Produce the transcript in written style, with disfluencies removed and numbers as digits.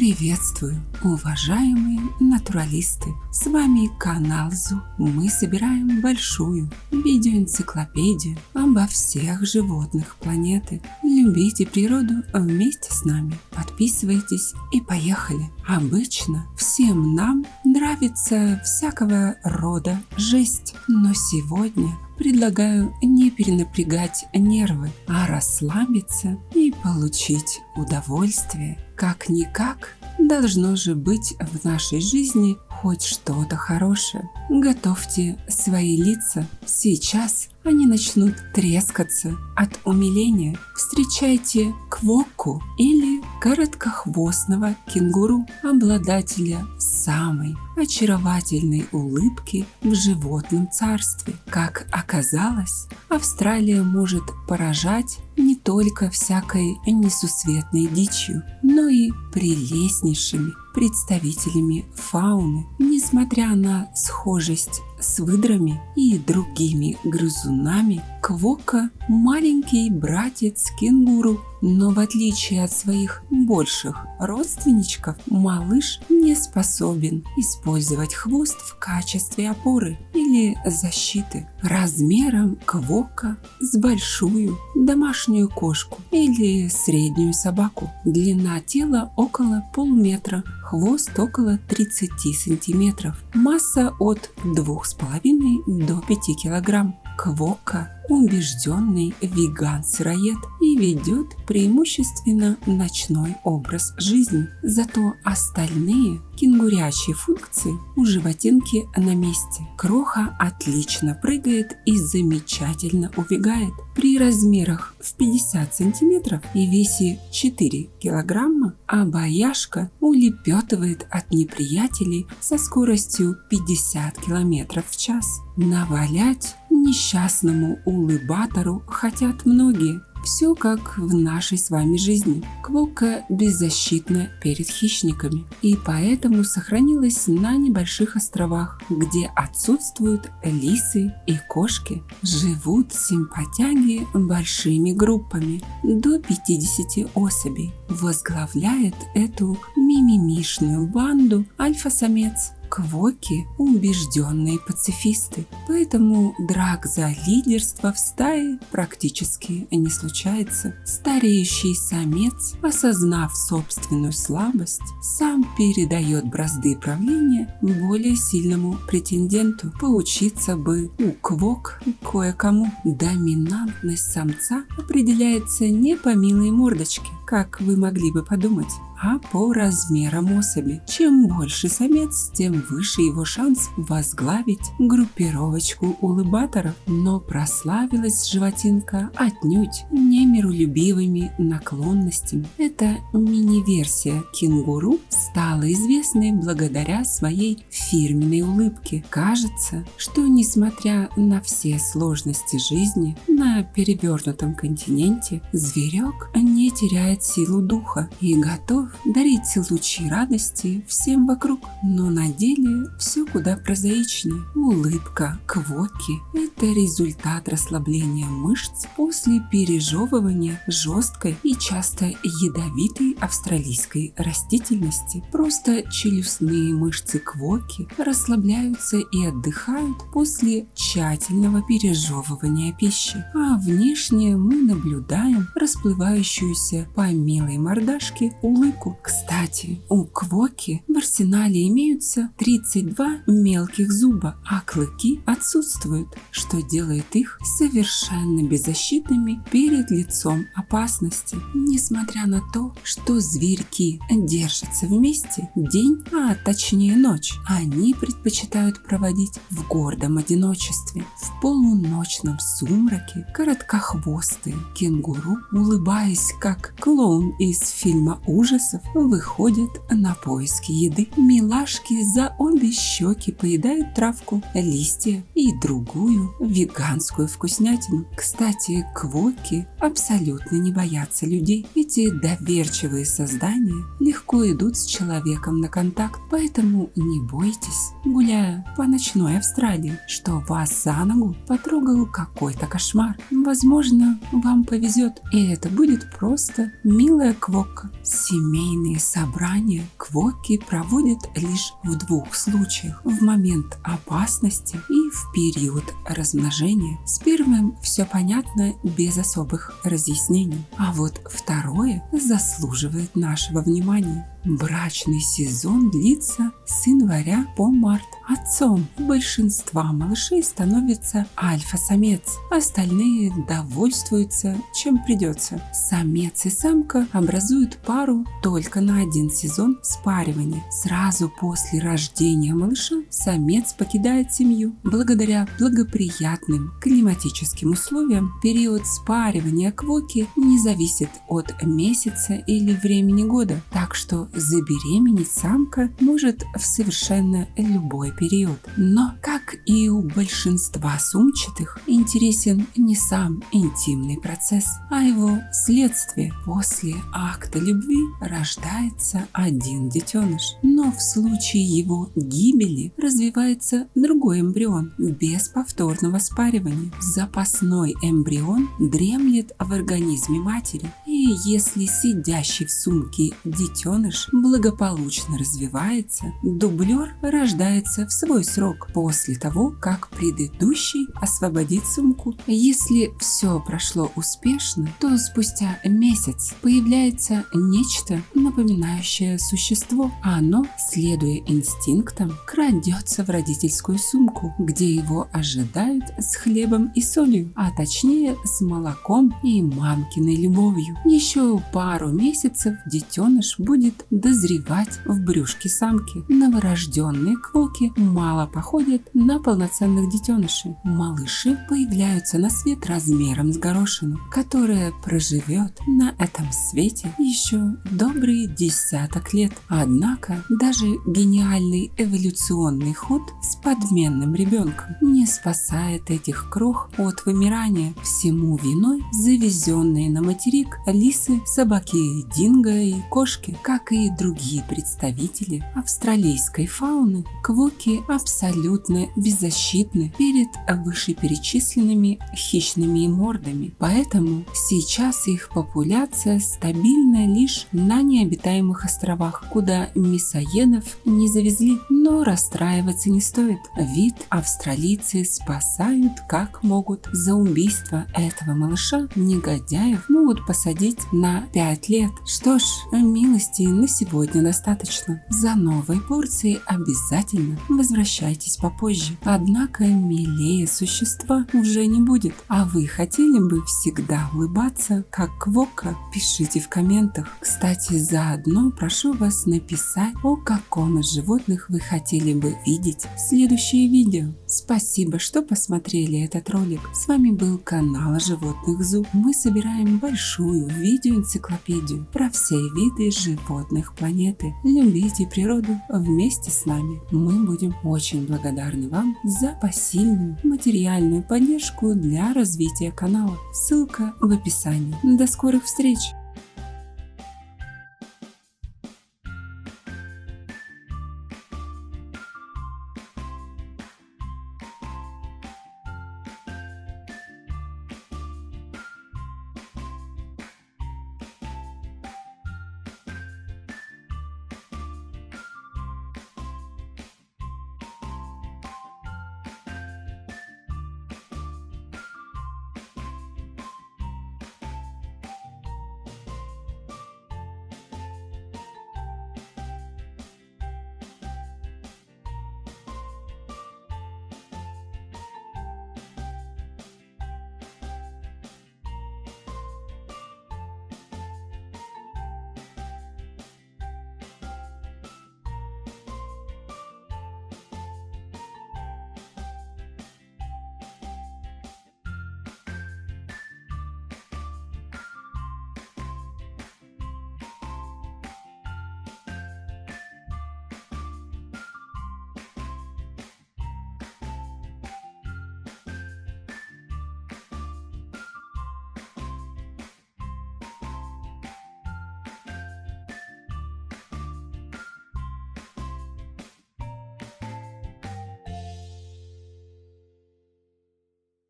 Приветствую, уважаемые натуралисты! С вами канал ЗУ. Мы собираем большую видеоэнциклопедию обо всех животных планеты. Любите природу вместе с нами. Подписывайтесь и поехали! Обычно всем нам нравится всякого рода жесть, но сегодня предлагаю не перенапрягать нервы, а расслабиться и получить удовольствие. Как-никак, должно же быть в нашей жизни хоть что-то хорошее. Готовьте свои лица. Сейчас они начнут трескаться от умиления. Встречайте квокку или короткохвостного кенгуру, обладателя самой очаровательной улыбки в животном царстве. Как оказалось, Австралия может поражать не только всякой несусветной дичью, но и прелестнейшими представителями фауны. Несмотря на схожесть с выдрами и другими грызунами, квокка – маленький братец кенгуру, но в отличие от своих больших родственничков, малыш не способен использовать хвост в качестве опоры или защиты. Размером квокка с большую домашнюю кошку или среднюю собаку. Длина тела около полуметра, хвост около 30 сантиметров, масса от 2,5 до 5 килограмм. Квокка – убежденный веган-сыроед и ведет преимущественно ночной образ жизни. Зато остальные кенгурячие функции у животинки на месте. Кроха отлично прыгает и замечательно убегает. При размерах в 50 сантиметров и весе 4 килограмма обаяшка улепетывает от неприятелей со скоростью 50 километров в час. Навалять несчастному улыбатору хотят многие. Все как в нашей с вами жизни. Квокка беззащитна перед хищниками и поэтому сохранилась на небольших островах, где отсутствуют лисы и кошки. Живут симпатяги большими группами, до 50 особей. Возглавляет эту мимимишную банду альфа-самец. Квокки – убежденные пацифисты, поэтому драк за лидерство в стае практически не случается. Стареющий самец, осознав собственную слабость, сам передает бразды правления более сильному претенденту. Поучиться бы у квок кое-кому. Доминантность самца определяется не по милой мордочке, как вы могли бы подумать, а по размерам особи. Чем больше самец, тем выше его шанс возглавить группировочку улыбаторов. Но прославилась животинка отнюдь не миролюбивыми наклонностями. Эта мини-версия кенгуру стала известной благодаря своей фирменной улыбке. Кажется, что несмотря на все сложности жизни на перевернутом континенте, зверек не теряет силу духа и готов дарить лучи радости всем вокруг. Но на деле все куда прозаичнее. Улыбка квокки – это результат расслабления мышц после пережевывания жесткой и часто ядовитой австралийской растительности. Просто челюстные мышцы квокки расслабляются и отдыхают после тщательного пережевывания пищи. А внешне мы наблюдаем расплывающуюся по милой мордашке улыбку. Кстати, у квокки в арсенале имеются 32 мелких зуба, а клыки отсутствуют, что делает их совершенно беззащитными перед лицом опасности. Несмотря на то, что зверьки держатся вместе день, а точнее ночь, они предпочитают проводить в гордом одиночестве. В полуночном сумраке короткохвостые кенгуру, улыбаясь как клоун из фильма ужасов, выходят на поиски еды. Милашки за обе щеки поедают травку, листья и другую веганскую вкуснятину. Кстати, квокки абсолютно не боятся людей. Эти доверчивые создания легко идут с человеком на контакт, поэтому не бойтесь, гуляя по ночной Австралии, что вас за ногу потрогал какой-то кошмар. Возможно, вам повезет, и это будет просто милая квокка. Семейная Семейные собрания квоки проводят лишь в двух случаях: в момент опасности и в период размножения. С первым все понятно без особых разъяснений, а вот второе заслуживает нашего внимания. Брачный сезон длится с января по март. Отцом большинства малышей становится альфа-самец, остальные довольствуются чем придется. Самец и самка образуют пару только на один сезон спаривания. Сразу после рождения малыша самец покидает семью. Благодаря благоприятным климатическим условиям период спаривания квоки не зависит от месяца или времени года, так что забеременеть самка может в совершенно любой период. Но, как и у большинства сумчатых, интересен не сам интимный процесс, а его следствие. После акта любви рождается один детеныш, но в случае его гибели развивается другой эмбрион без повторного спаривания. Запасной эмбрион дремлет в организме матери, и если сидящий в сумке детеныш благополучно развивается, дублер рождается в свой срок после того, как предыдущий освободит сумку. Если все прошло успешно, то спустя месяц появляется нечто напоминающее существо. Оно, следуя инстинктам, крадется в родительскую сумку, где его ожидают с хлебом и солью, а точнее с молоком и мамкиной любовью. Еще пару месяцев детеныш будет дозревать в брюшке самки. Новорожденные квоки мало походят на полноценных детенышей. Малыши появляются на свет размером с горошину, которая проживет на этом свете еще добрый десяток лет. Однако даже гениальный эволюционный ход с подменным ребенком не спасает этих крох от вымирания. Всему виной завезенные на материк лисы, собаки динго и кошки. Как и другие представители австралийской фауны, квоки абсолютно беззащитны перед вышеперечисленными хищными мордами, поэтому сейчас их популяция стабильна лишь на необитаемых островах, куда мясоедов не завезли. Но расстраиваться не стоит, вид австралийцы спасают как могут. За убийство этого малыша негодяев могут посадить на 5 лет. Что ж, милости на сегодня достаточно. За новой порцией обязательно возвращайтесь попозже. Однако милее существа уже не будет. А вы хотели бы всегда улыбаться, как квока? Пишите в комментах. Кстати, заодно прошу вас написать, о каком из животных вы хотели бы видеть в следующее видео. Спасибо, что посмотрели этот ролик. С вами был канал Животных Зу. Мы собираем большую видеоэнциклопедию про все виды животных планеты. Любите природу вместе с нами. Мы будем очень благодарны вам за посильную материальную поддержку для развития канала. Ссылка в описании. До скорых встреч!